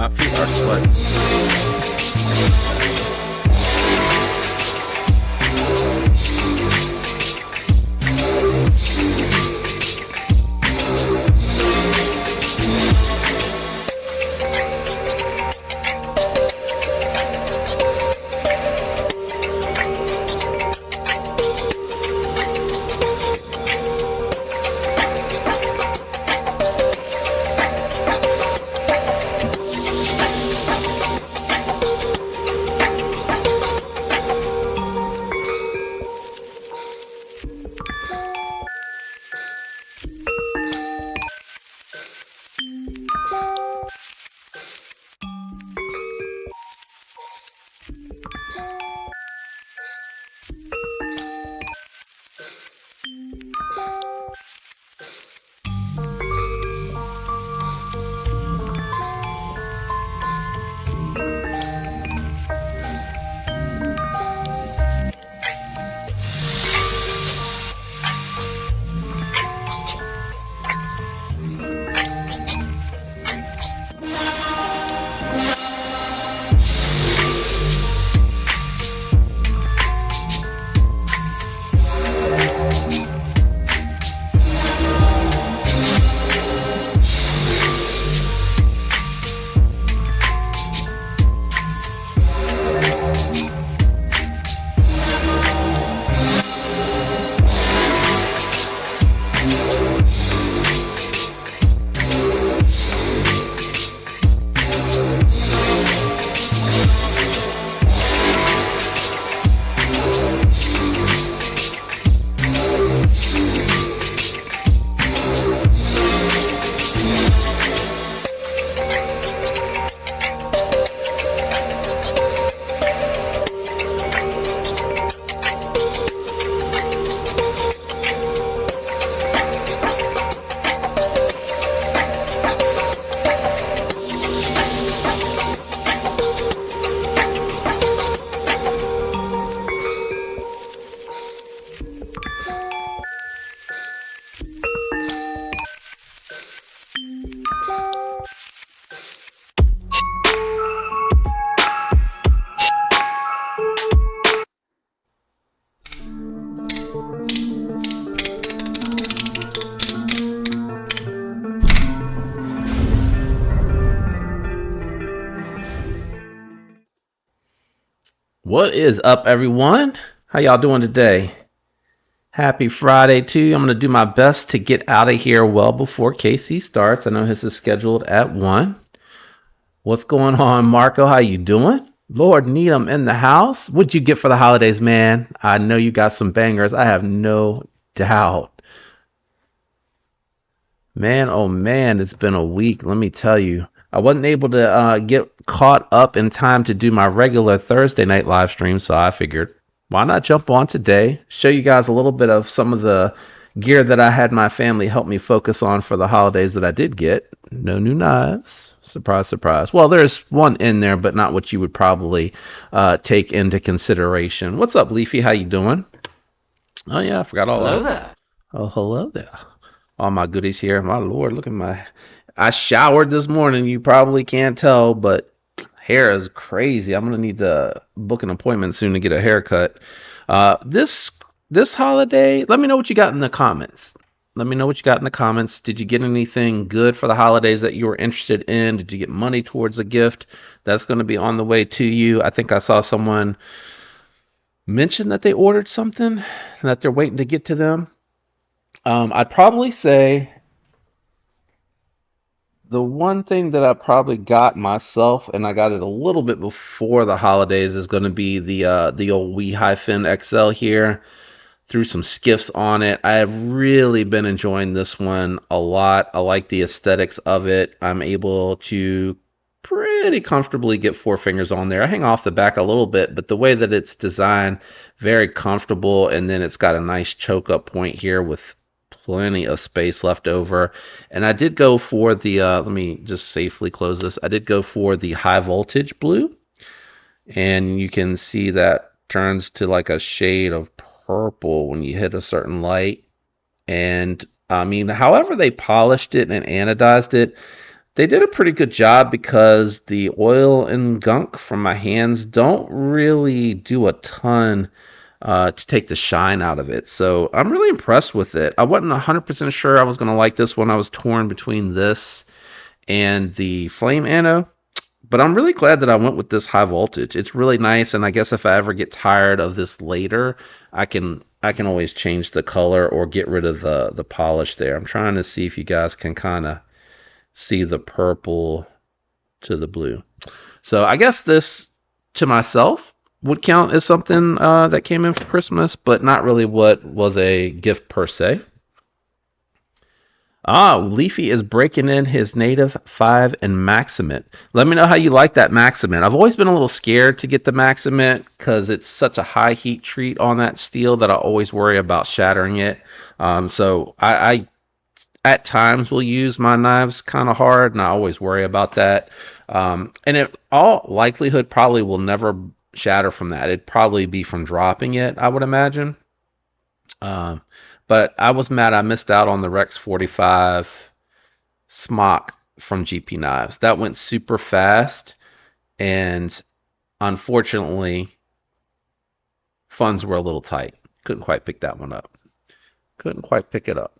My feet are sweating. What is up, everyone? How y'all doing today? Happy Friday to you. I'm going to do my best to get out of here well before KC starts. I know his is scheduled at 1. What's going on, Marco? How you doing? Lord Needham in the house. What'd you get for the holidays, man? I know you got some bangers. I have no doubt. Man, oh man, it's been a week. Let me tell you. I wasn't able to get caught up in time to do my regular Thursday night live stream, so I figured, why not jump on today, show you guys a little bit of some of the gear that I had my family help me focus on for the holidays that I did get. No new knives. Surprise, surprise. Well, there's one in there, but not what you would probably take into consideration. What's up, Leafy? How you doing? Oh, yeah, I forgot all Hello that. there. Oh, hello there. All my goodies here. My Lord, look at my... I showered this morning. You probably can't tell, but hair is crazy. I'm going to need to book an appointment soon to get a haircut. This holiday, let me know what you got in the comments. Let me know what you got in the comments. Did you get anything good for the holidays that you were interested in? Did you get money towards a gift that's going to be on the way to you? I think I saw someone mention that they ordered something and that they're waiting to get to them. I'd probably say the one thing that I probably got myself, and I got it a little bit before the holidays, is going to be the old WE-Fin XL here. Threw some skiffs on it. I have really been enjoying this one a lot. I like the aesthetics of it. I'm able to pretty comfortably get 4 fingers on there. I hang off the back a little bit, but the way that it's designed, very comfortable, and then it's got a nice choke up point here with plenty of space left over. And I did go for the let me just safely close this. I did go for the high voltage blue, and you can see that turns to like a shade of purple when you hit a certain light. And I mean, however they polished it and anodized it, They did a pretty good job because the oil and gunk from my hands don't really do a ton to take the shine out of it. So I'm really impressed with it. I wasn't 100% sure I was going to like this one. I was torn between this and the Flame Anno, but I'm really glad that I went with this high voltage. It's really nice, and I guess if I ever get tired of this later, I can always change the color or get rid of the polish there. I'm trying to see if you guys can kind of see the purple to the blue. So I guess this to myself would count as something that came in for Christmas, but not really what was a gift per se. Leafy is breaking in his native 5 and Maximate. Let me know how you like that Maximate. I've always been a little scared to get the Maximate because it's such a high heat treat on that steel that I always worry about shattering it. So I at times will use my knives kind of hard, and I always worry about that. And in all likelihood, probably will never shatter from that. It'd probably be from dropping it, I would imagine. Um, but I was mad I missed out on the Rex 45 Smock from GP Knives. That went super fast, and unfortunately, funds were a little tight. Couldn't quite pick that one up. Couldn't quite pick it up.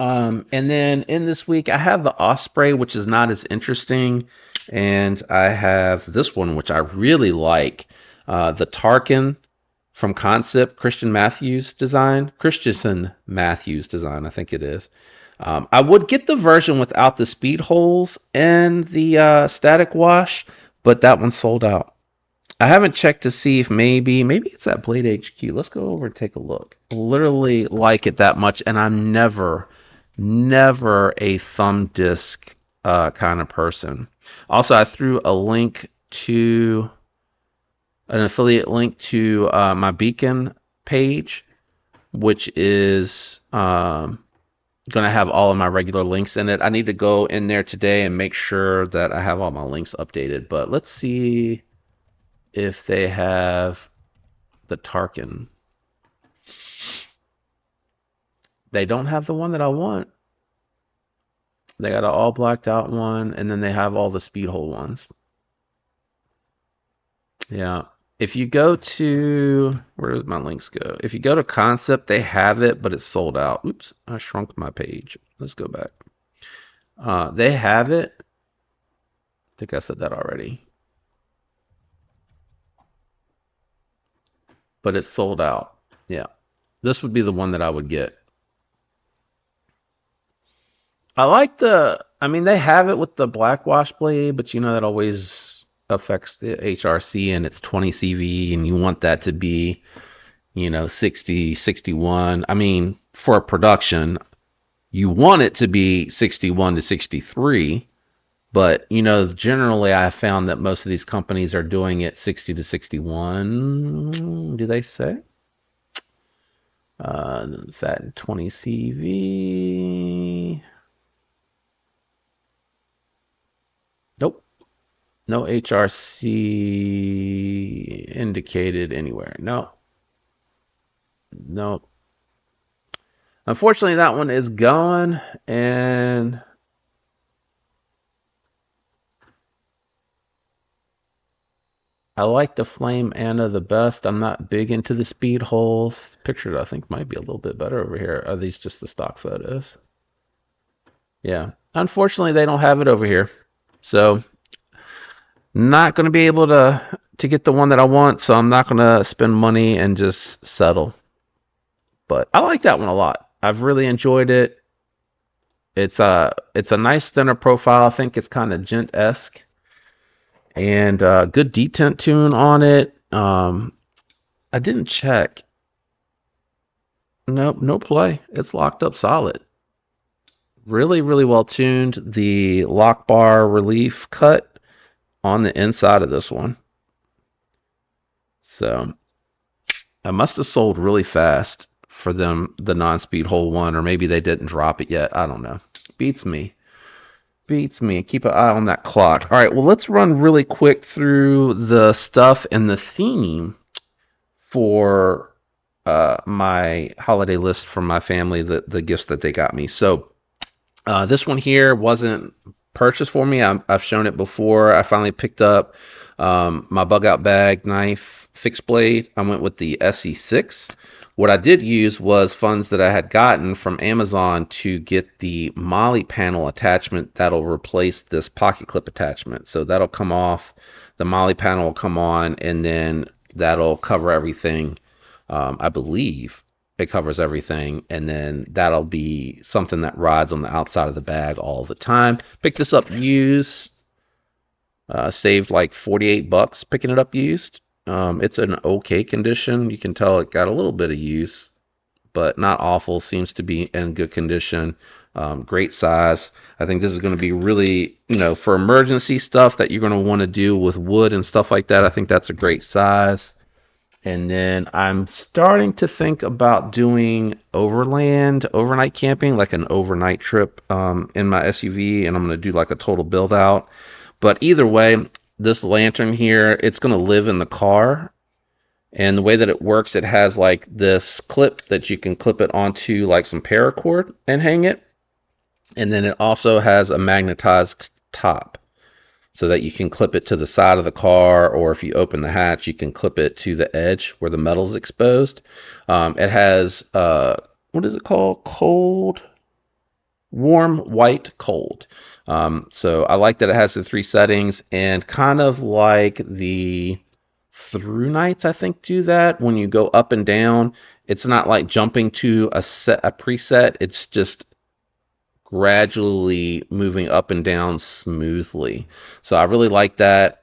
And then in this week, I have the Osprey, which is not as interesting, and I have this one, which I really like, the Tarkin from Concept, Christian Matthews design, I think it is. I would get the version without the speed holes and the static wash, but that one sold out. I haven't checked to see if maybe it's at Blade HQ. Let's go over and take a look. Literally like it that much, and I'm never a thumb disc kind of person. Also, I threw a link to an affiliate link to my Beacon page, which is going to have all of my regular links in it. I need to go in there today and make sure that I have all my links updated. But let's see if they have the Tarkin. They don't have the one that I want. They got an all blacked out one, and then they have all the speed hole ones. Yeah. If you go to, where does my links go? If you go to Concept, they have it, but it's sold out. Oops, I shrunk my page. Let's go back. They have it. I think I said that already. But it's sold out. Yeah. This would be the one that I would get. I like they have it with the black wash blade, but you know that always affects the HRC, and it's 20 CV, and you want that to be, 60, 61. I mean, for production, you want it to be 61 to 63, but, generally I found that most of these companies are doing it 60 to 61, do they say? Is that 20 CV? Nope. No HRC indicated anywhere. No. No. Unfortunately, that one is gone, and I like the Flame Anna the best. I'm not big into the speed holes. Pictures, I think, might be a little bit better over here. Are these just the stock photos? Yeah. Unfortunately, they don't have it over here. So not going to be able to get the one that I want, so I'm not going to spend money and just settle. But I like that one a lot. I've really enjoyed it. It's a nice thinner profile. I think it's kind of gent-esque, and good detent tune on it. I didn't check. Nope, no play. It's locked up solid. Really, really well tuned. The lock bar relief cut on the inside of this one. So I must have sold really fast for them, the non-speed hole one, or maybe they didn't drop it yet. I don't know. Beats me. Keep an eye on that clock. All right, well, let's run really quick through the stuff and the theme for my holiday list from my family, the gifts that they got me. So this one here wasn't purchase for me. I've shown it before. I finally picked up my bug out bag knife fixed blade. I went with the SE6. What I did use was funds that I had gotten from Amazon to get the MOLLE panel attachment that'll replace this pocket clip attachment. So that'll come off, the MOLLE panel will come on, and then that'll cover everything. I believe it covers everything, and then that'll be something that rides on the outside of the bag all the time. Picked this up used, saved like 48 bucks picking it up used. It's an okay condition. You can tell it got a little bit of use, but not awful. Seems to be in good condition. Great size. I think this is going to be really, for emergency stuff that you're going to want to do with wood and stuff like that. I think that's a great size. And then I'm starting to think about doing overnight camping, like an overnight trip in my SUV, and I'm going to do like a total build out. But either way, this lantern here, it's going to live in the car. And the way that it works, it has like this clip that you can clip it onto like some paracord and hang it. And then it also has a magnetized top, so that you can clip it to the side of the car, or if you open the hatch, you can clip it to the edge where the metal's exposed. It has, what is it called? Cold, warm, white, cold. So I like that it has the 3 settings, and kind of like the Through Nights, I think, do that. When you go up and down, it's not like jumping to a preset. It's just gradually moving up and down smoothly. So I really like that,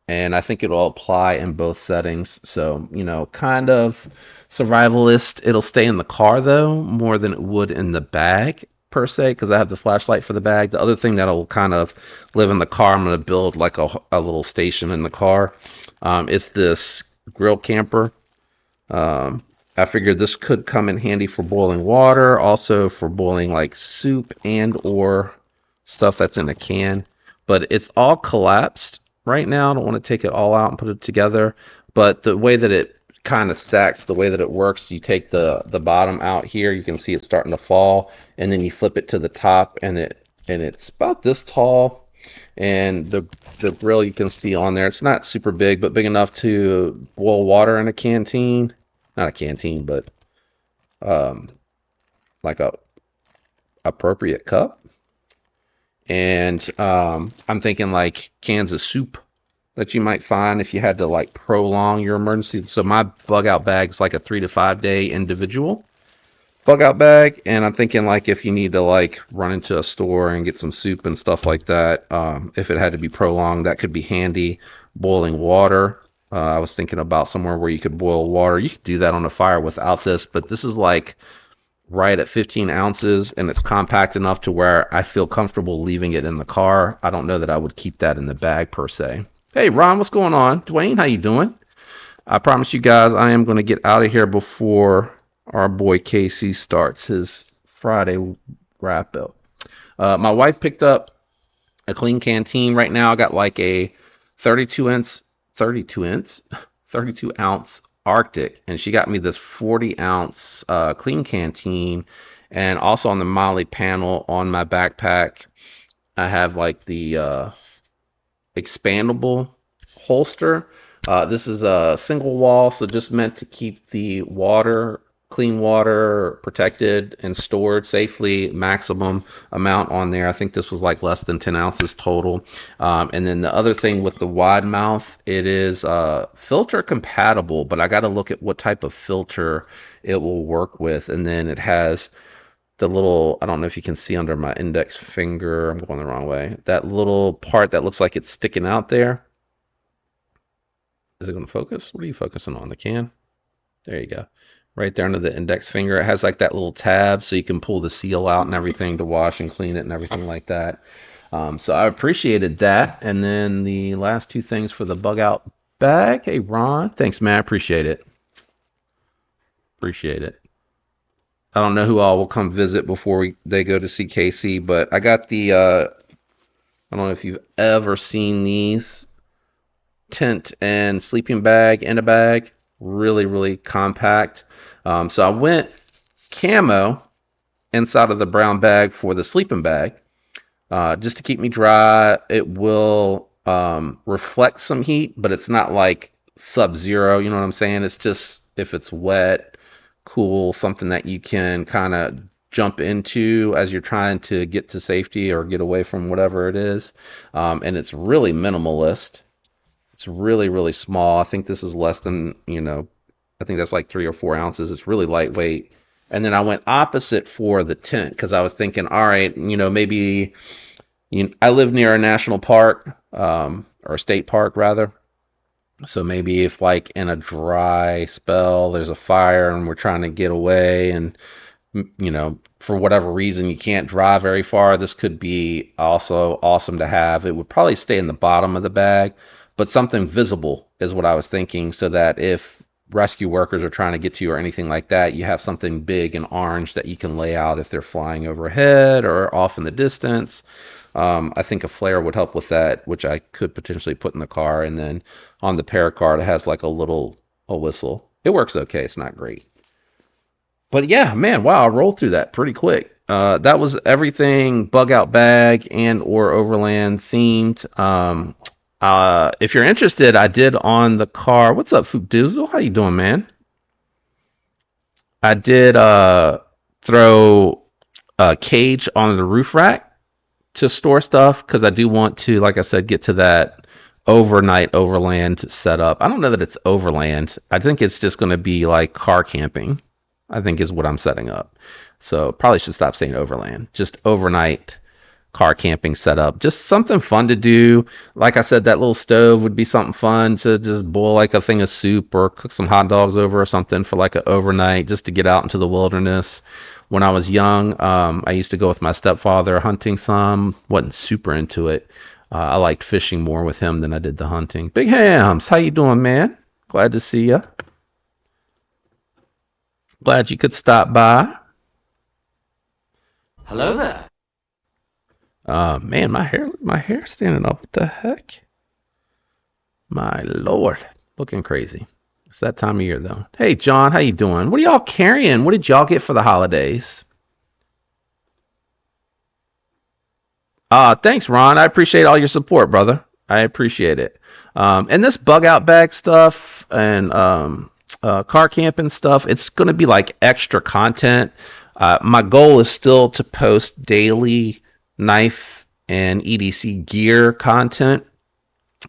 and I think it'll apply in both settings. So, kind of survivalist. It'll stay in the car though more than it would in the bag per se, because I have the flashlight for the bag. The other thing that'll kind of live in the car, I'm going to build like a little station in the car. It's this grill camper. I figured this could come in handy for boiling water, also for boiling like soup and or stuff that's in a can. But it's all collapsed right now. I don't want to take it all out and put it together. But the way that it kind of stacks, the way that it works, you take the bottom out here, you can see it starting to fall, and then you flip it to the top, and it's about this tall. And the grill you can see on there, it's not super big, but big enough to boil water in a canteen. Not a canteen, but like a appropriate cup. And I'm thinking like cans of soup that you might find if you had to like prolong your emergency. So my bug out bag is like a 3 to 5 day individual bug out bag, and I'm thinking like if you need to like run into a store and get some soup and stuff like that, if it had to be prolonged, that could be handy. Boiling water. I was thinking about somewhere where you could boil water. You could do that on a fire without this, but this is like right at 15 ounces, and it's compact enough to where I feel comfortable leaving it in the car. I don't know that I would keep that in the bag per se. Hey, Ron, what's going on? Dwayne, how you doing? I promise you guys I am going to get out of here before our boy Casey starts his Friday wrap up. My wife picked up a clean canteen. Right now I got like a 32 ounce Arctic, and she got me this 40 ounce clean canteen. And also on the MOLLE panel on my backpack, I have like the expandable holster. This is a single wall, so just meant to keep the clean water protected and stored safely. Maximum amount on there. I think this was like less than 10 ounces total. And then the other thing with the wide mouth, it is filter compatible, but I got to look at what type of filter it will work with. And then it has the little, I don't know if you can see under my index finger, I'm going the wrong way, that little part that looks like it's sticking out there. Is it going to focus? What are you focusing on? The can? There you go. Right there under the index finger. It has like that little tab so you can pull the seal out and everything to wash and clean it and everything like that. So I appreciated that. And then the last 2 things for the bug out bag. Hey, Ron. Thanks, man. I appreciate it. Appreciate it. I don't know who all will come visit before they go to see Casey, but I got the, I don't know if you've ever seen these tent and sleeping bag in a bag. Really, really compact. So I went camo inside of the brown bag for the sleeping bag. just to keep me dry. It will reflect some heat, but it's not like sub-zero. You know what I'm saying? It's just if it's wet, cool, something that you can kind of jump into as you're trying to get to safety or get away from whatever it is. And it's really minimalist. It's really, really small. I think this is less than, I think that's like 3 or 4 ounces. It's really lightweight. And then I went opposite for the tent because I was thinking, all right, maybe I live near a national park, or a state park rather. So maybe if like in a dry spell there's a fire and we're trying to get away and for whatever reason you can't drive very far, this could be also awesome to have. It would probably stay in the bottom of the bag, but something visible is what I was thinking, so that if rescue workers are trying to get to you or anything like that, you have something big and orange that you can lay out if they're flying overhead or off in the distance. I think a flare would help with that, which I could potentially put in the car. And then on the Paracard, it has like a whistle. It works okay. It's not great. But yeah, man, wow, I rolled through that pretty quick. That was everything bug out bag and or overland themed. If you're interested, I did on the car. What's up, Fookdoozle? How you doing, man? I did throw a cage on the roof rack to store stuff because I do want to, like I said, get to that overnight overland setup. I don't know that it's overland. I think it's just going to be like car camping, I think is what I'm setting up. So probably should stop saying overland. Just overnight car camping setup. Just something fun to do. Like I said, that little stove would be something fun to just boil like a thing of soup or cook some hot dogs over or something for like an overnight, just to get out into the wilderness. When I was young, I used to go with my stepfather hunting some. Wasn't super into it. I liked fishing more with him than I did the hunting. Big Hams, how you doing, man? Glad to see you. Glad you could stop by. Hello there. Man, my hair standing up. What the heck? My lord, looking crazy. It's that time of year though. Hey, John, how you doing? What are y'all carrying? What did y'all get for the holidays? Thanks, Ron. I appreciate all your support, brother. I appreciate it. And this bug out bag stuff and car camping stuff, it's going to be like extra content. My goal is still to post daily knife and EDC gear content,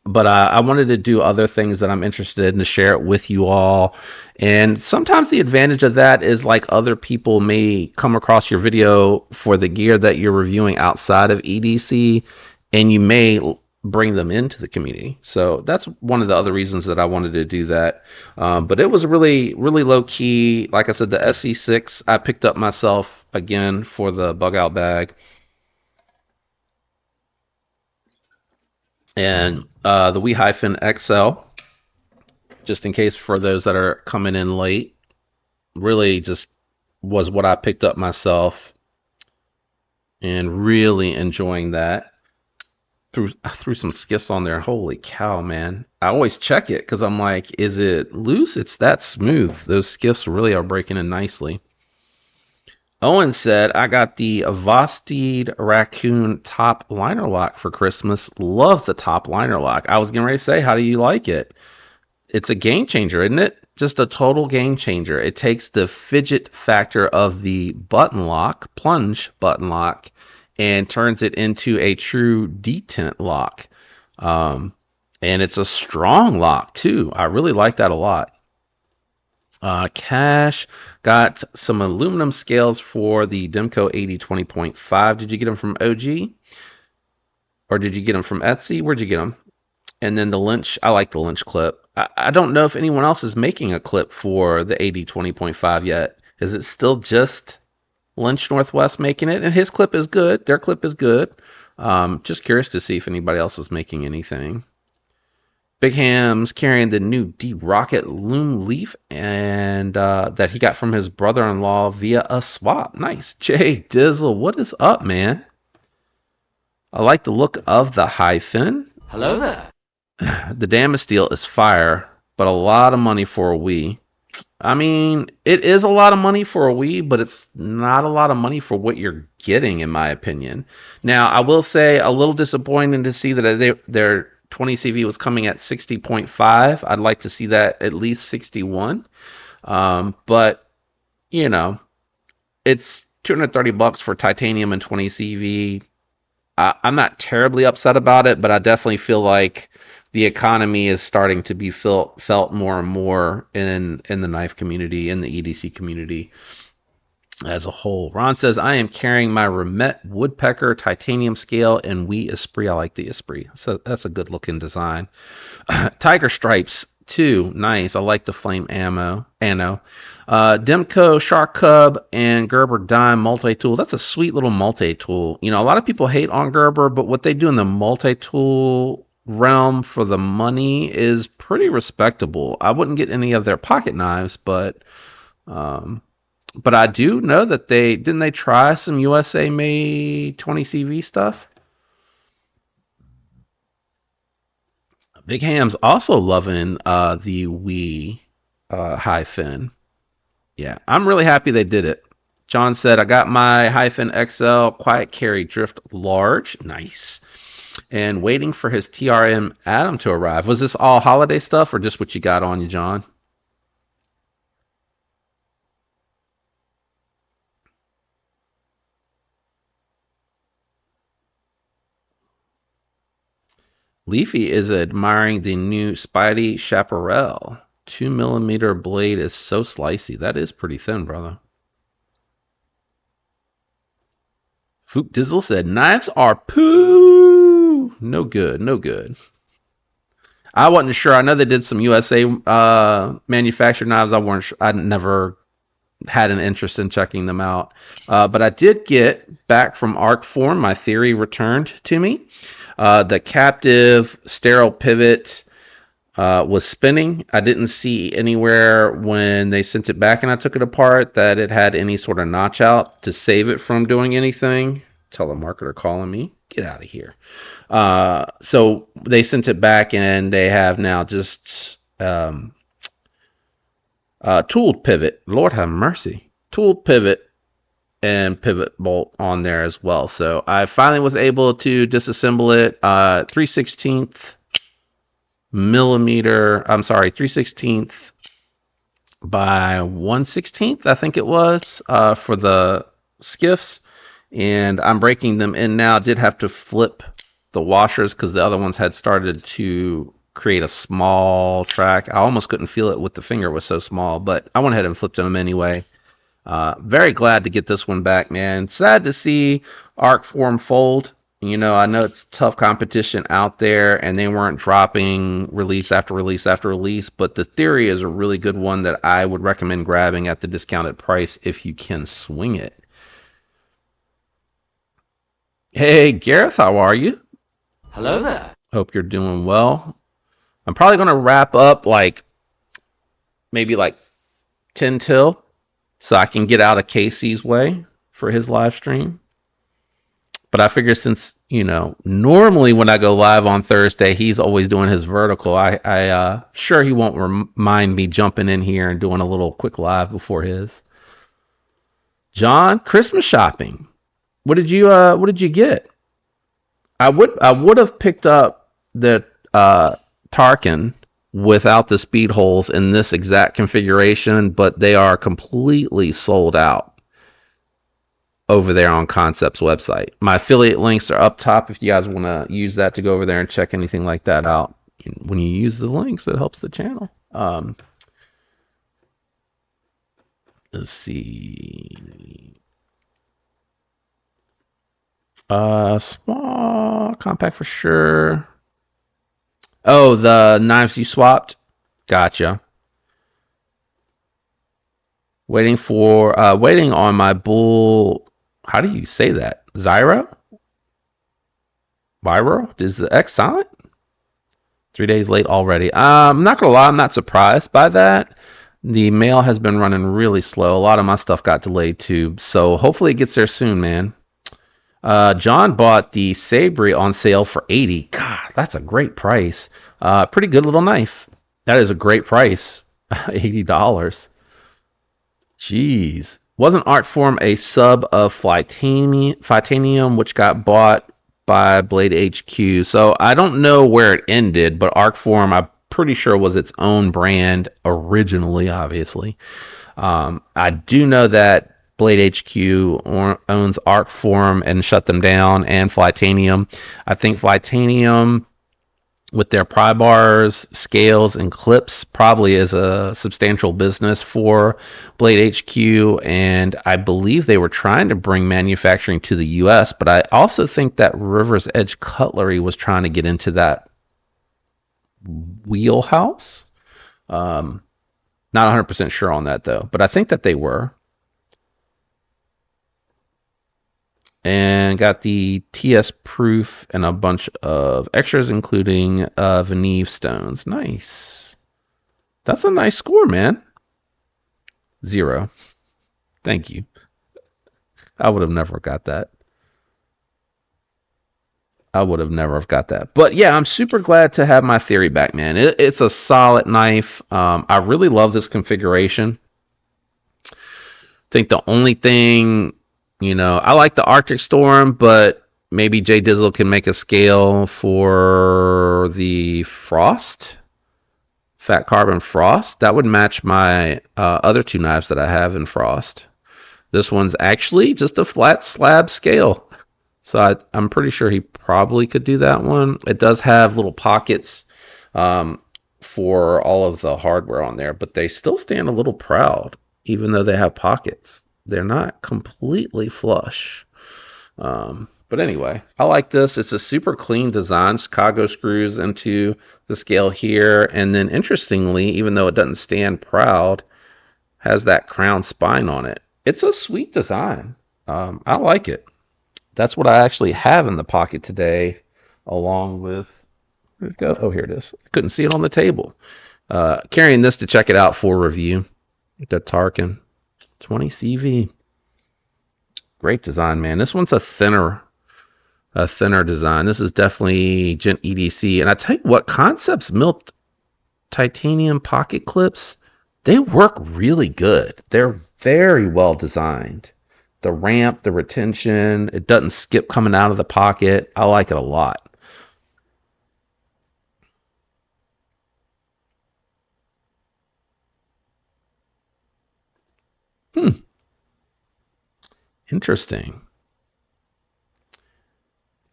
but I wanted to do other things that I'm interested in to share it with you all. And sometimes the advantage of that is like other people may come across your video for the gear that you're reviewing outside of EDC, and you may bring them into the community. So that's one of the other reasons that I wanted to do that. But it was really, really low key. Like I said, the SC6 I picked up myself again for the bug out bag. And the WE-XL, just in case for those that are coming in late, really just was what I picked up myself and really enjoying that. Threw some skiffs on there. Holy cow, man. I always check it because I'm like, is it loose? It's that smooth. Those skiffs really are breaking in nicely. Owen said, I got the Avastid Raccoon top liner lock for Christmas. Love the top liner lock. I was getting ready to say, how do you like it? It's a game changer, isn't it? Just a total game changer. It takes the fidget factor of the button lock, plunge button lock, and turns it into a true detent lock. And it's a strong lock too. I really like that a lot. Cash got some aluminum scales for the Demco 8020.5. Did you get them from OG? Or did you get them from Etsy? Where'd you get them? And then the Lynch, I like the Lynch clip. I don't know if anyone else is making a clip for the 8020.5 yet. Is it still just Lynch Northwest making it? And his clip is good. Their clip is good. Just curious to see if anybody else is making anything. Big Ham's carrying the new D-Rocket Loom Leaf and that he got from his brother-in-law via a swap. Nice. Jay Dizzle, what is up, man? I like the look of the hyphen. Hello there. The Damasteel is fire, but a lot of money for a Wii. I mean, it is a lot of money for a Wii, but it's not a lot of money for what you're getting, in my opinion. Now, I will say a little disappointing to see that their 20CV was coming at 60.5. I'd like to see that at least 61. But you know, it's 230 bucks for titanium and 20 CV. I'm not terribly upset about it, but I definitely feel like the economy is starting to be felt more and more in the knife community, in the EDC community as a whole. Ron says, I am carrying my Remet Woodpecker titanium scale and Wii Esprit. I like the Esprit. So that's a good looking design. Tiger Stripes, too. Nice. I like the flame ammo. Demco, Shark Cub, and Gerber Dime multi-tool. That's a sweet little multi-tool. You know, a lot of people hate on Gerber, but what they do in the multi-tool realm for the money is pretty respectable. I wouldn't get any of their pocket knives, but I do know that they try some USA made 20 CV stuff. Big Ham's also loving the Wii Hi-Fin. Yeah, I'm really happy they did it. John said, I got my Hi-Fin XL Quiet Carry Drift Large. Nice. And waiting for his TRM Atom to arrive. Was this all holiday stuff or just what you got on you, John? Leafy is admiring the new Spidey Chaparral. 2mm blade is so slicey. That is pretty thin, brother. Fook Dizzle said, knives are poo. No good, no good. I wasn't sure. I know they did some USA manufactured knives. I never had an interest in checking them out. But I did get back from Arcform. My theory returned to me. The captive sterile pivot was spinning. I didn't see anywhere when they sent it back and I took it apart that it had any sort of notch out to save it from doing anything. Telemarketer calling me. Get out of here. So they sent it back and they have now just tooled pivot. Lord have mercy. Tooled pivot and pivot bolt on there as well. So I finally was able to disassemble it. 3/16 millimeter. I'm sorry, 3/16 by 1/16, I think it was, for the skiffs. And I'm breaking them in now. Did have to flip the washers because the other ones had started to create a small track. I almost couldn't feel it with the finger, it was so small, but I went ahead and flipped them anyway. Very glad to get this one back, man. Sad to see Arcform fold. You know, I know it's tough competition out there, and they weren't dropping release after release after release, but the theory is a really good one that I would recommend grabbing at the discounted price if you can swing it. Hey, Gareth, how are you? Hello there. Hope you're doing well. I'm probably going to wrap up maybe 10 till so I can get out of Casey's way for his live stream. But I figure since, normally when I go live on Thursday, he's always doing his vertical. I sure he won't mind me jumping in here and doing a little quick live before his. John, Christmas shopping. What did you get? I would have picked up the Tarkin without the speed holes in this exact configuration, but they are completely sold out over there on Concept's website. My affiliate links are up top if you guys want to use that to go over there and check anything like that out. When you use the links, it helps the channel. Let's see. Small, compact for sure. Oh, the knives you swapped? Gotcha. Waiting on my bull. How do you say that? Zyro? Viro? Is the X silent? 3 days late already. I'm not gonna lie, I'm not surprised by that. The mail has been running really slow. A lot of my stuff got delayed too. So hopefully it gets there soon, man. John bought the Sabri on sale for $80. God, that's a great price. Pretty good little knife. That is a great price. $80. Jeez. Wasn't Artform a sub of Flytanium, which got bought by Blade HQ? So I don't know where it ended, but Artform, I'm pretty sure, was its own brand originally, obviously. I do know that Blade HQ owns Artform and shut them down, and Flytanium. I think Flytanium, with their pry bars, scales, and clips, probably is a substantial business for Blade HQ. And I believe they were trying to bring manufacturing to the US, but I also think that River's Edge Cutlery was trying to get into that wheelhouse. Not 100% sure on that though, but I think that they were. And got the TS proof and a bunch of extras, including Veneve stones. Nice. That's a nice score, man. 0. Thank you. I would have never got that. I would have never have got that. But yeah, I'm super glad to have my theory back, man. It's a solid knife. I really love this configuration. I think the only thing, I like the Arctic Storm, but maybe Jay Dizzle can make a scale for the Frost, Fat Carbon Frost. That would match my other two knives that I have in Frost. This one's actually just a flat slab scale. So I'm pretty sure he probably could do that one. It does have little pockets for all of the hardware on there, but they still stand a little proud, even though they have pockets. They're not completely flush. But anyway, I like this. It's a super clean design. Chicago screws into the scale here. And then interestingly, even though it doesn't stand proud, has that crown spine on it. It's a sweet design. I like it. That's what I actually have in the pocket today, along with, where'd it go? Oh, here it is. I couldn't see it on the table. Carrying this to check it out for review. The Tarkin 20 CV. Great design, man. This one's a thinner design. This is definitely Gent EDC. And I tell you what, Concepts Milk titanium pocket clips, they work really good. They're very well designed. The ramp, the retention, it doesn't skip coming out of the pocket. I like it a lot. Interesting.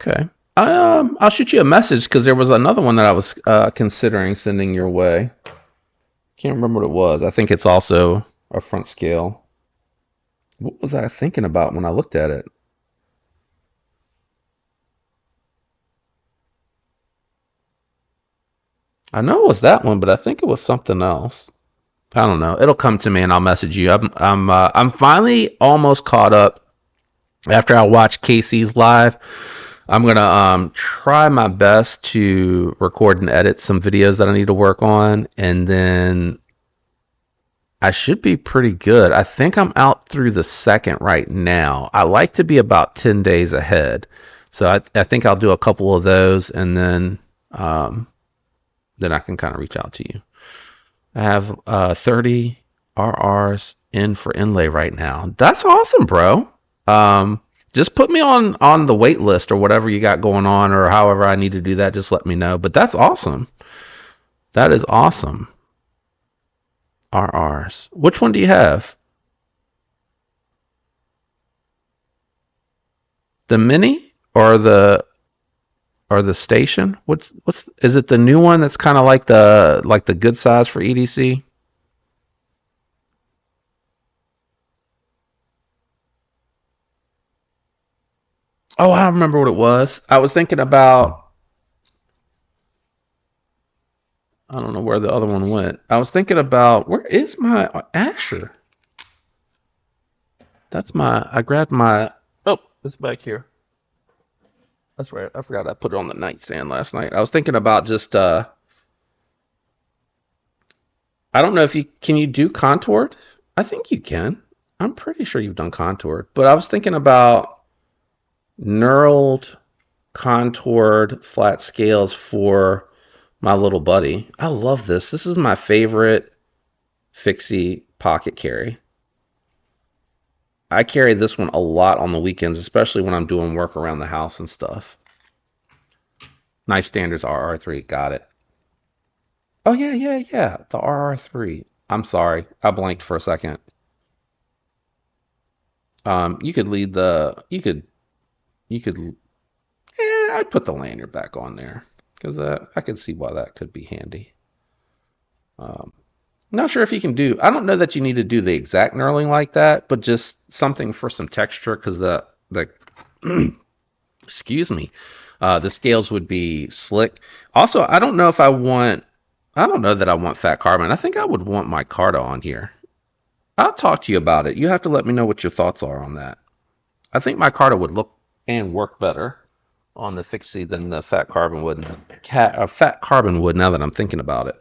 Okay. I'll shoot you a message because there was another one that I was considering sending your way. Can't remember what it was. I think it's also a front scale. What was I thinking about when I looked at it? I know it was that one, but I think it was something else. I don't know. It'll come to me and I'll message you. I'm finally almost caught up. After I watch Casey's live, I'm gonna try my best to record and edit some videos that I need to work on, and then I should be pretty good. I think I'm out through the second right now. I like to be about 10 days ahead, so I think I'll do a couple of those, and then I can kind of reach out to you. I have 30 RRs in for inlay right now. That's awesome, bro. Just put me on the wait list or whatever you got going on, or however I need to do that. Just let me know. But that's awesome. That is awesome. RRs. Which one do you have? The mini or the station? What's is it the new one that's kind of like the good size for EDC? Oh, I don't remember what it was. I was thinking about, I don't know where the other one went. I was thinking about, where is my Asher? I grabbed my, oh, it's back here. That's right. I forgot I put it on the nightstand last night. I was thinking about just, I don't know if can you do contoured? I think you can. I'm pretty sure you've done contoured. But I was thinking about knurled, contoured flat scales for my little buddy. I love this. This is my favorite Fixie pocket carry. I carry this one a lot on the weekends, especially when I'm doing work around the house and stuff. Knife Standards RR3, got it. Oh yeah, yeah, yeah, the RR3. I'm sorry, I blanked for a second. You could lead the, you could, I'd put the lanyard back on there because I could see why that could be handy. Um, Not sure if you can do. I don't know that you need to do the exact knurling like that, but just something for some texture because the excuse me, the scales would be slick. Also, I don't know if I want. I don't know that I want fat carbon. I think I would want micarta on here. I'll talk to you about it. You have to let me know what your thoughts are on that. I think micarta would look and work better on the fixie than the fat carbon would. Fat carbon would. Now that I'm thinking about it.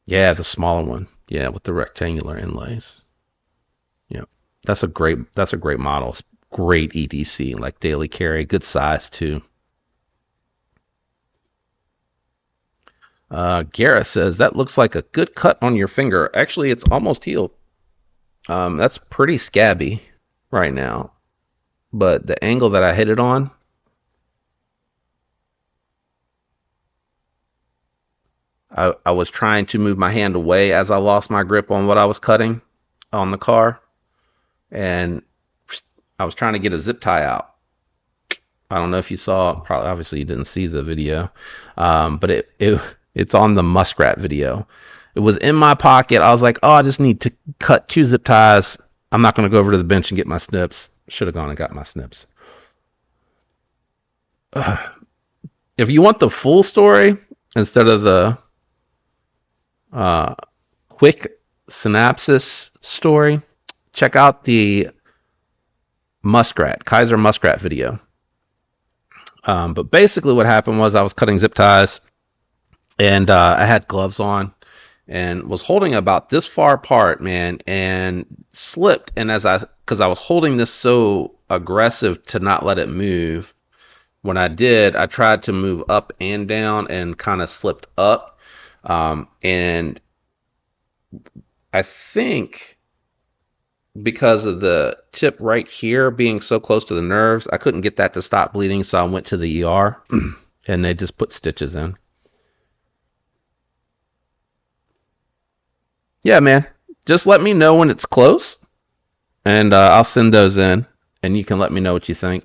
Yeah, the smaller one. Yeah, with the rectangular inlays. Yeah, that's a great model. It's great EDC, like daily carry, good size too. Gareth says that looks like a good cut on your finger. Actually, it's almost healed. That's pretty scabby right now, but the angle that I hit it on, I was trying to move my hand away as I lost my grip on what I was cutting on the car, and I was trying to get a zip tie out. I don't know if you saw. Probably, obviously, you didn't see the video, but it's on the muskrat video. It was in my pocket. I was like, oh, I just need to cut 2 zip ties. I'm not going to go over to the bench and get my snips. Should have gone and got my snips. If you want the full story instead of the quick synopsis story, check out the Kaiser Muskrat video. But basically what happened was I was cutting zip ties and I had gloves on and was holding about this far apart, man, and slipped. And because I was holding this so aggressive to not let it move, when I did, I tried to move up and down and kind of slipped up. And I think because of the tip right here being so close to the nerves, I couldn't get that to stop bleeding, so I went to the ER and they just put stitches in. Yeah, man. Just let me know when it's close, and I'll send those in, and you can let me know what you think.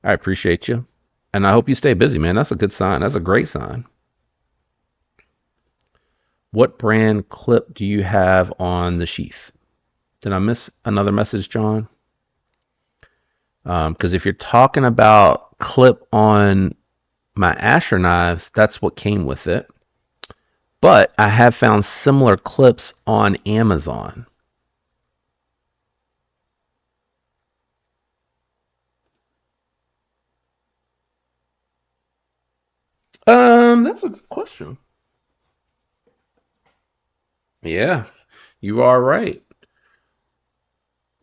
I appreciate you, and I hope you stay busy, man. That's a good sign. That's a great sign. What brand clip do you have on the sheath? Did I miss another message, John? Because if you're talking about clip on my Asher knives, that's what came with it. But I have found similar clips on Amazon. That's a good question. Yeah, you are right.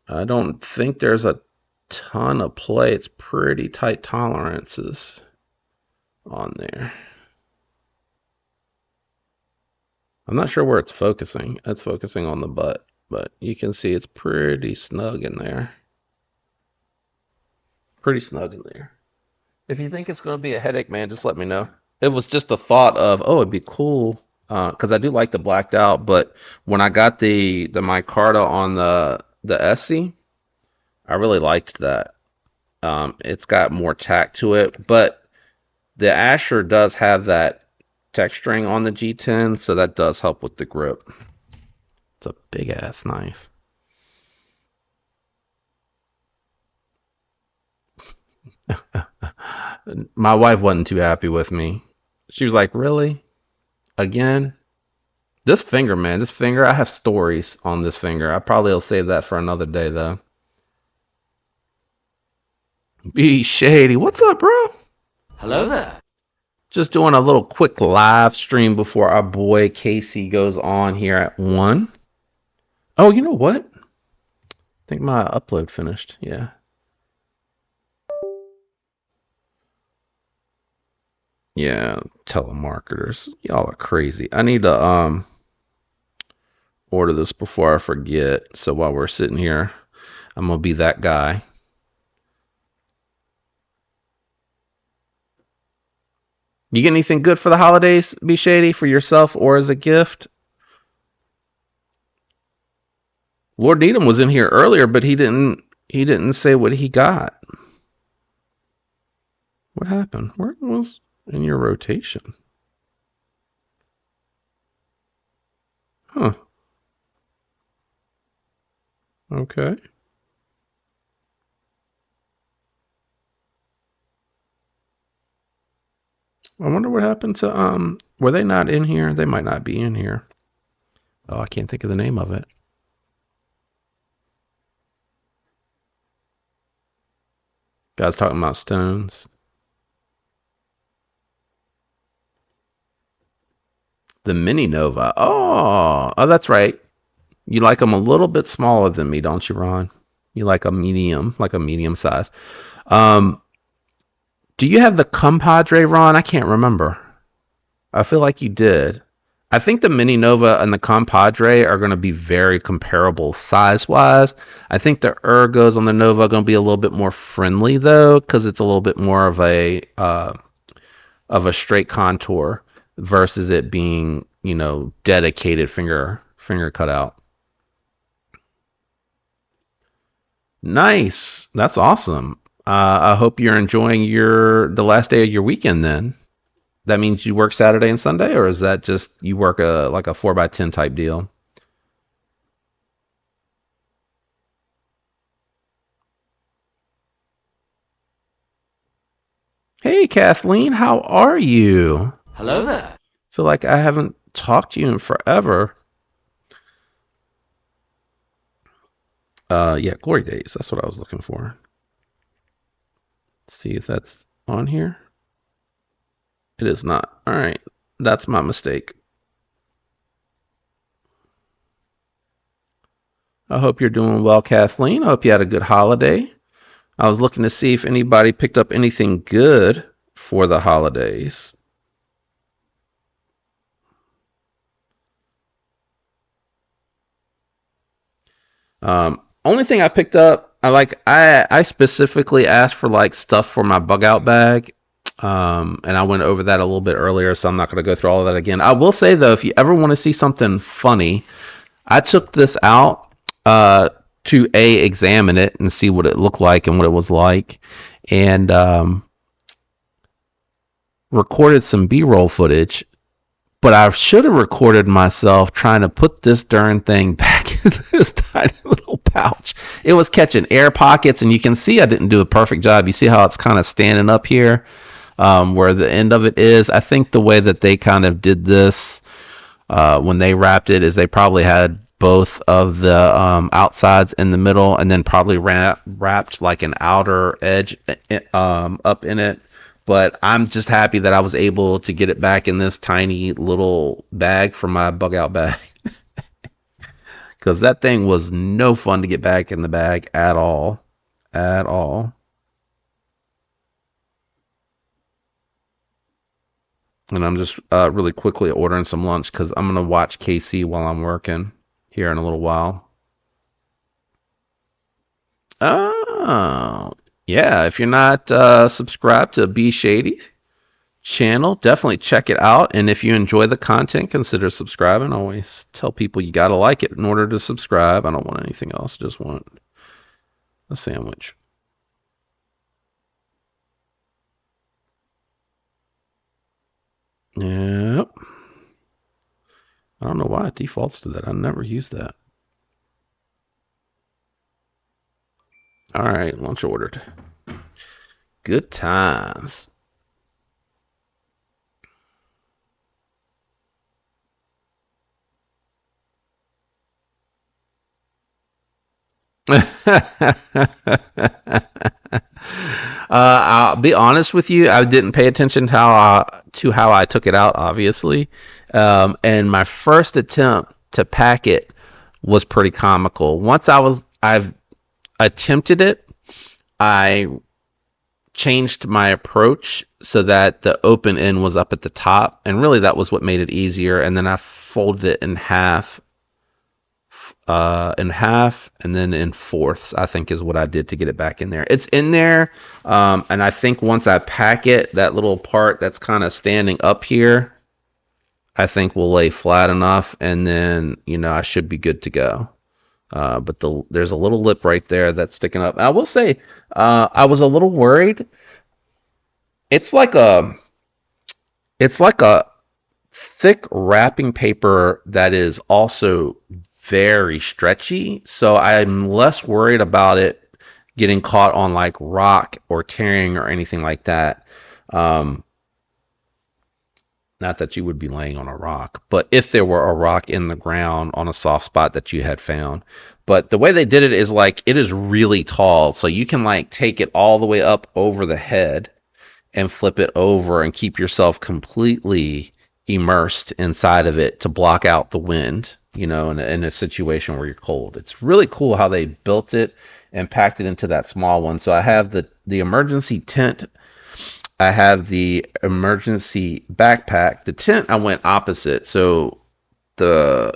I don't think there's a ton of play. It's pretty tight tolerances on there. I'm not sure where it's focusing. It's focusing on the butt, but you can see it's pretty snug in there. Pretty snug in there. If you think it's going to be a headache, man, just let me know. It was just the thought of, oh, it'd be cool because I do like the blacked out. But when I got the micarta on the Essie, I really liked that. It's got more tack to it, but the Asher does have that texturing on the G10, so that does help with the grip. It's a big ass knife. My wife wasn't too happy with me. She was like, "Really? Again?" This finger, man, this finger, I have stories on this finger. I probably will save that for another day, though. Be shady. What's up, bro? Hello there. Just doing a little quick live stream before our boy Casey goes on here at 1. Oh, you know what? I think my upload finished. Yeah. Yeah, telemarketers. Y'all are crazy. I need to order this before I forget. So while we're sitting here, I'm going to be that guy. You get anything good for the holidays, B Shady, for yourself or as a gift? Lord Needham was in here earlier, but he didn't say what he got. What happened? Where was in your rotation? Huh. Okay. I wonder what happened to were they not in here? They might not be in here. Oh, I can't think of the name of it. Guys talking about stones. The Mini Nova. Oh, that's right. You like them a little bit smaller than me, don't you, Ron? You like a medium size. Do you have the Compadre, Ron? I can't remember. I feel like you did. I think the Mini Nova and the Compadre are going to be very comparable size-wise. I think the Ergos on the Nova are going to be a little bit more friendly, though, because it's a little bit more of a straight contour versus it being, dedicated finger cutout. Nice. That's awesome. I hope you're enjoying the last day of your weekend then. That means you work Saturday and Sunday, or is that just you work like a 4x10 type deal? Hey, Kathleen, how are you? Hello there. Feel like I haven't talked to you in forever. Yeah, Glory Days. That's what I was looking for. Let's see if that's on here. It is not. All right. That's my mistake. I hope you're doing well, Kathleen. I hope you had a good holiday. I was looking to see if anybody picked up anything good for the holidays. Only thing I picked up, I specifically asked for like stuff for my bug out bag. And I went over that a little bit earlier, so I'm not going to go through all of that again. I will say though, if you ever want to see something funny, I took this out to examine it and see what it looked like and what it was like, and recorded some B-roll footage. But I should have recorded myself trying to put this darn thing back in this tiny little pouch. It was catching air pockets, and you can see I didn't do a perfect job. You see how it's kind of standing up here, where the end of it is. I think the way that they kind of did this when they wrapped it is they probably had both of the outsides in the middle, and then probably wrapped like an outer edge up in it. But I'm just happy that I was able to get it back in this tiny little bag for my bug out bag. Because that thing was no fun to get back in the bag at all. At all. And I'm just really quickly ordering some lunch because I'm going to watch KC while I'm working here in a little while. Oh, yeah. If you're not subscribed to B Shady's channel, definitely check it out. And if you enjoy the content, consider subscribing. I always tell people you got to like it in order to subscribe. I don't want anything else. I just want a sandwich. Yep. I don't know why it defaults to that. I never use that. All right, lunch ordered. Good times. I'll be honest with you. I didn't pay attention to how I took it out, obviously. And my first attempt to pack it was pretty comical. Once I've attempted it, I changed my approach so that the open end was up at the top, and really that was what made it easier. And then I folded it in half in half, and then in fourths, I think is what I did to get it back in there. It's in there, and I think once I pack it, that little part that's kind of standing up here, I think will lay flat enough, and then, you know, I should be good to go. But there's a little lip right there that's sticking up. And I will say, I was a little worried. It's like a thick wrapping paper that is also very stretchy. So I'm less worried about it getting caught on like rock or tearing or anything like that. Not that you would be laying on a rock, but if there were a rock in the ground on a soft spot that you had found. But the way they did it is like it is really tall, so you can like take it all the way up over the head and flip it over and keep yourself completely immersed inside of it to block out the wind, you know, in a situation where you're cold. It's really cool how they built it and packed it into that small one. So I have the emergency tent. I have the emergency backpack. The tent, I went opposite. So the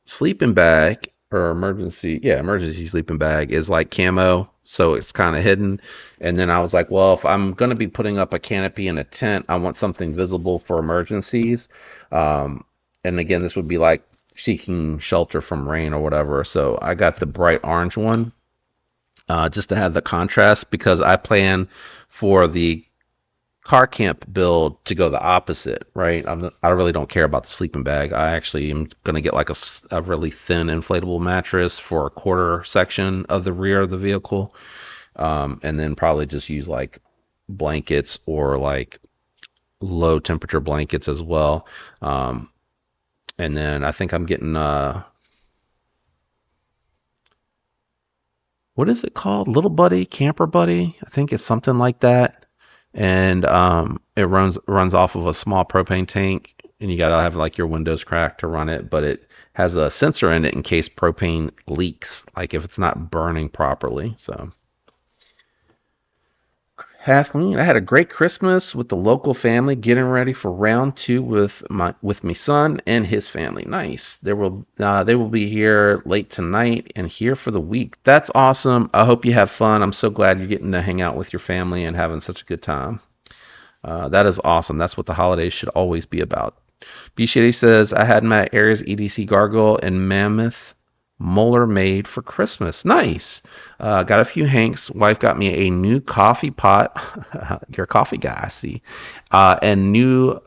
sleeping bag or emergency sleeping bag is like camo, so it's kind of hidden. And then I was like, well, if I'm going to be putting up a canopy in a tent, I want something visible for emergencies. And again, this would be like seeking shelter from rain or whatever. So I got the bright orange one. Just to have the contrast, because I plan for the car camp build to go the opposite, right? I really don't care about the sleeping bag. I actually am going to get like a really thin inflatable mattress for a quarter section of the rear of the vehicle, and then probably just use like blankets or like low temperature blankets as well. And then I think I'm getting what is it called? Little Buddy, Camper Buddy. I think it's something like that. And it runs off of a small propane tank, and you gotta have like your windows cracked to run it, but it has a sensor in it in case propane leaks, like if it's not burning properly. So Kathleen, I had a great Christmas with the local family, getting ready for round two with my son and his family. Nice. They will be here late tonight and here for the week. That's awesome. I hope you have fun. I'm so glad you're getting to hang out with your family and having such a good time. That is awesome. That's what the holidays should always be about. B Shady says, I had my Ares EDC Gargoyle and Mammoth Molar made for Christmas. Nice. Got a few hanks. Wife got me a new coffee pot. You're a coffee guy, I see. And new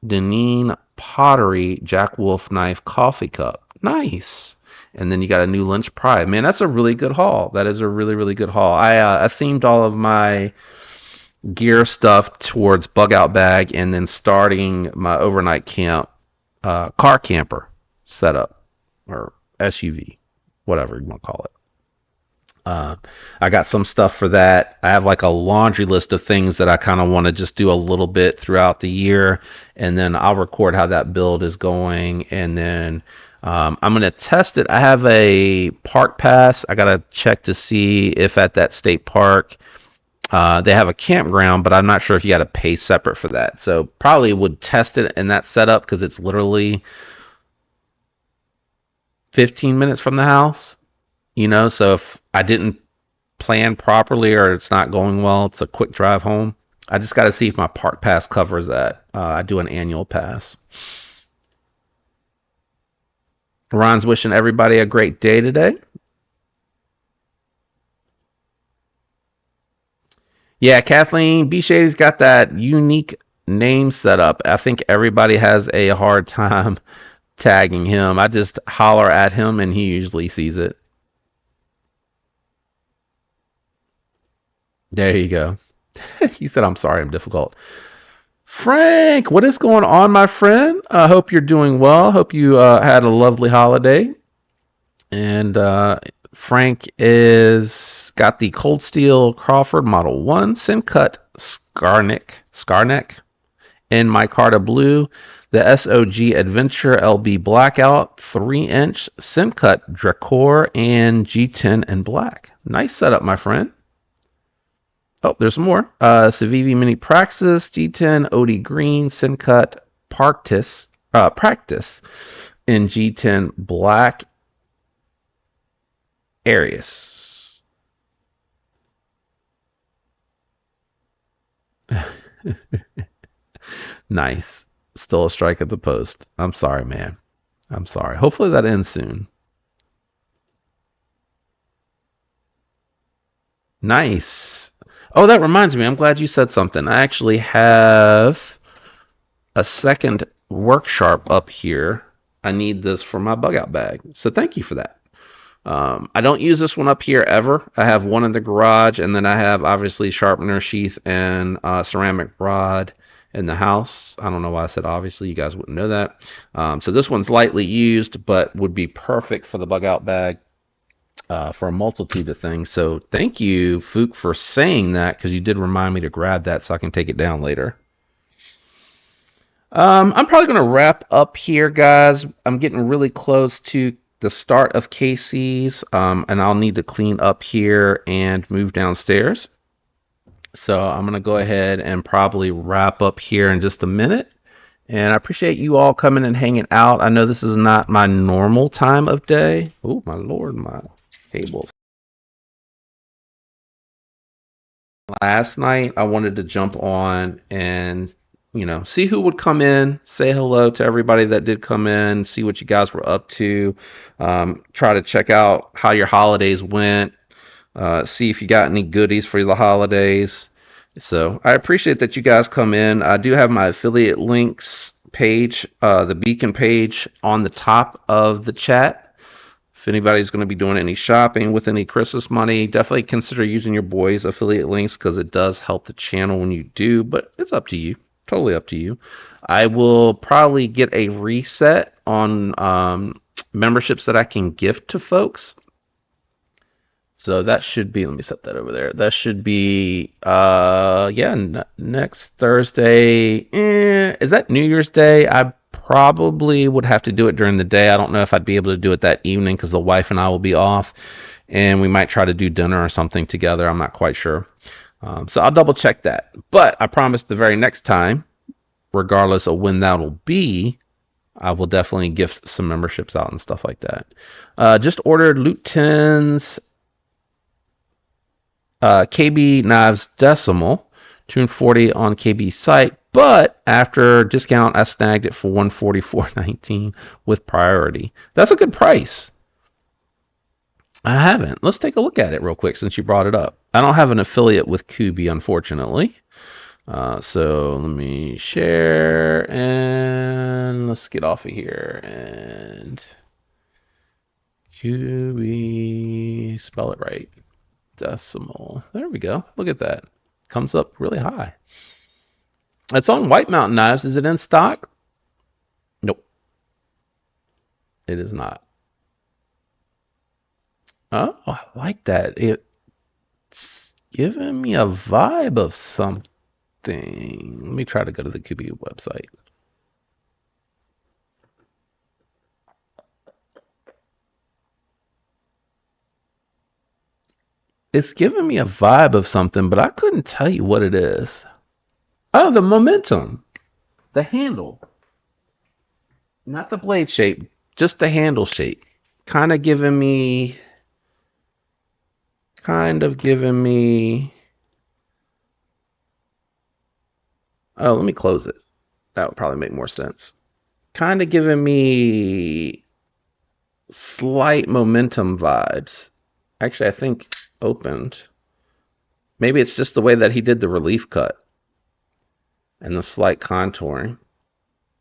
Deneen Pottery Jack Wolf Knife coffee cup. Nice. And then you got a new Lynch Pride. Man, that's a really good haul. That is a really, really good haul. I themed all of my gear stuff towards bug out bag, and then starting my overnight camp car camper setup, or SUV, whatever you want to call it. I got some stuff for that. I have like a laundry list of things that I kind of want to just do a little bit throughout the year, and then I'll record how that build is going, and then I'm going to test it. I have a park pass. I got to check to see if at that state park they have a campground, but I'm not sure if you got to pay separate for that. So probably would test it in that setup, because it's literally 15 minutes from the house, you know, so if I didn't plan properly or it's not going well, it's a quick drive home. I just got to see if my park pass covers that. I do an annual pass. Ron's wishing everybody a great day today. Yeah, Kathleen, B Shady's got that unique name set up. I think everybody has a hard time tagging him. I just holler at him and he usually sees it. There you go. He said, I'm sorry, I'm difficult. Frank, what is going on, my friend? I hope you're doing well. Hope you had a lovely holiday. And Frank is got the Cold Steel Crawford Model 1 Simcut Scarneck in micarta blue, the SOG Adventure LB Blackout 3-inch Simcut Dracor, and G10 in black. Nice setup, my friend. Oh, there's more. Civivi Mini Praxis G10 OD Green Simcut Practice in G10 black Arius. Nice. Still a strike at the post. I'm sorry, man. I'm sorry. Hopefully that ends soon. Nice. Oh, that reminds me. I'm glad you said something. I actually have a second work sharp up here. I need this for my bug out bag. So thank you for that. I don't use this one up here ever. I have one in the garage, and then I have obviously sharpener sheath and ceramic rod in the house. I don't know why I said obviously. You guys wouldn't know that. So this one's lightly used, but would be perfect for the bug out bag for a multitude of things. So thank you, Fook, for saying that, because you did remind me to grab that so I can take it down later. I'm probably going to wrap up here, guys. I'm getting really close to the start of KC's, and I'll need to clean up here and move downstairs. So I'm going to go ahead and probably wrap up here in just a minute. And I appreciate you all coming and hanging out. I know this is not my normal time of day. Oh, my Lord, my cables. Last night, I wanted to jump on and see who would come in, say hello to everybody that did come in, see what you guys were up to, try to check out how your holidays went, see if you got any goodies for the holidays. So I appreciate that you guys come in. I do have my affiliate links page, the Beacon page on the top of the chat. If anybody's going to be doing any shopping with any Christmas money, definitely consider using your boys' affiliate links, because it does help the channel when you do, but it's up to you. Totally up to you. I will probably get a reset on memberships that I can gift to folks. So that should be, let me set that over there. That should be, next Thursday. Is that New Year's Day? I probably would have to do it during the day. I don't know if I'd be able to do it that evening, because the wife and I will be off, and we might try to do dinner or something together. I'm not quite sure. So I'll double check that. But I promise the very next time, regardless of when that'll be, I will definitely gift some memberships out and stuff like that. Just ordered Loot 10's KB Knives Decimal, 240 on KB site, but after discount, I snagged it for $144.19 with priority. That's a good price. I haven't. Let's take a look at it real quick since you brought it up. I don't have an affiliate with Kubi, unfortunately. So let me share, and let's get off of here. And Kubi, spell it right. Decimal. There we go. Look at that. Comes up really high. It's on White Mountain Knives. Is it in stock? Nope. It is not. Oh, I like that. It's giving me a vibe of something. Let me try to go to the Kubi website. It's giving me a vibe of something, but I couldn't tell you what it is. Oh, the momentum. The handle. Not the blade shape, just the handle shape. Kind of giving me... Oh, let me close it. That would probably make more sense. Kind of giving me slight momentum vibes. Actually, I think opened. Maybe it's just the way that he did the relief cut and the slight contouring.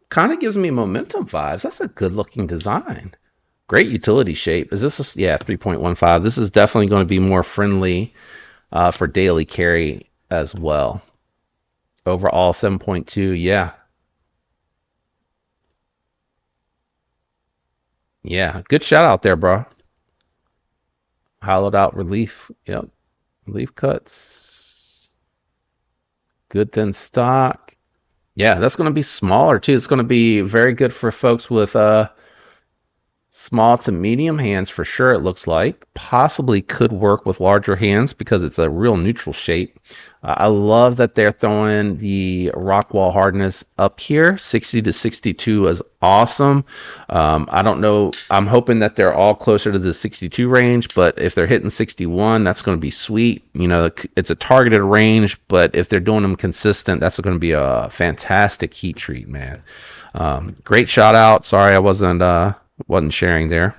Kind of gives me momentum vibes. That's a good looking design. Great utility shape. Is this a, yeah, 3.15. This is definitely going to be more friendly for daily carry as well. Overall 7.2. Yeah. Yeah, good shout out there, bro. Hollowed out relief. Yep. Relief cuts. Good thin stock. Yeah, that's going to be smaller too. It's going to be very good for folks with Small to medium hands for sure, it looks like. Possibly could work with larger hands because it's a real neutral shape. I love that they're throwing the rock wall hardness up here. 60 to 62 is awesome. I don't know. I'm hoping that they're all closer to the 62 range, but if they're hitting 61, that's going to be sweet. You know, it's a targeted range, but if they're doing them consistent, that's going to be a fantastic heat treat, man. Great shout out. Sorry I wasn't sharing there.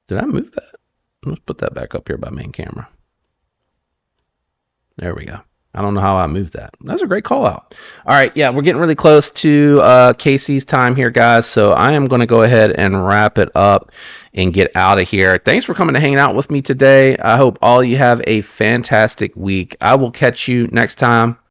Did I move that? Let's put that back up here by main camera. There we go. I don't know how I moved that. That's a great call out. All right, yeah, we're getting really close to Casey's time here, guys. So I am going to go ahead and wrap it up and get out of here. Thanks for coming to hanging out with me today. I hope all you have a fantastic week. I will catch you next time.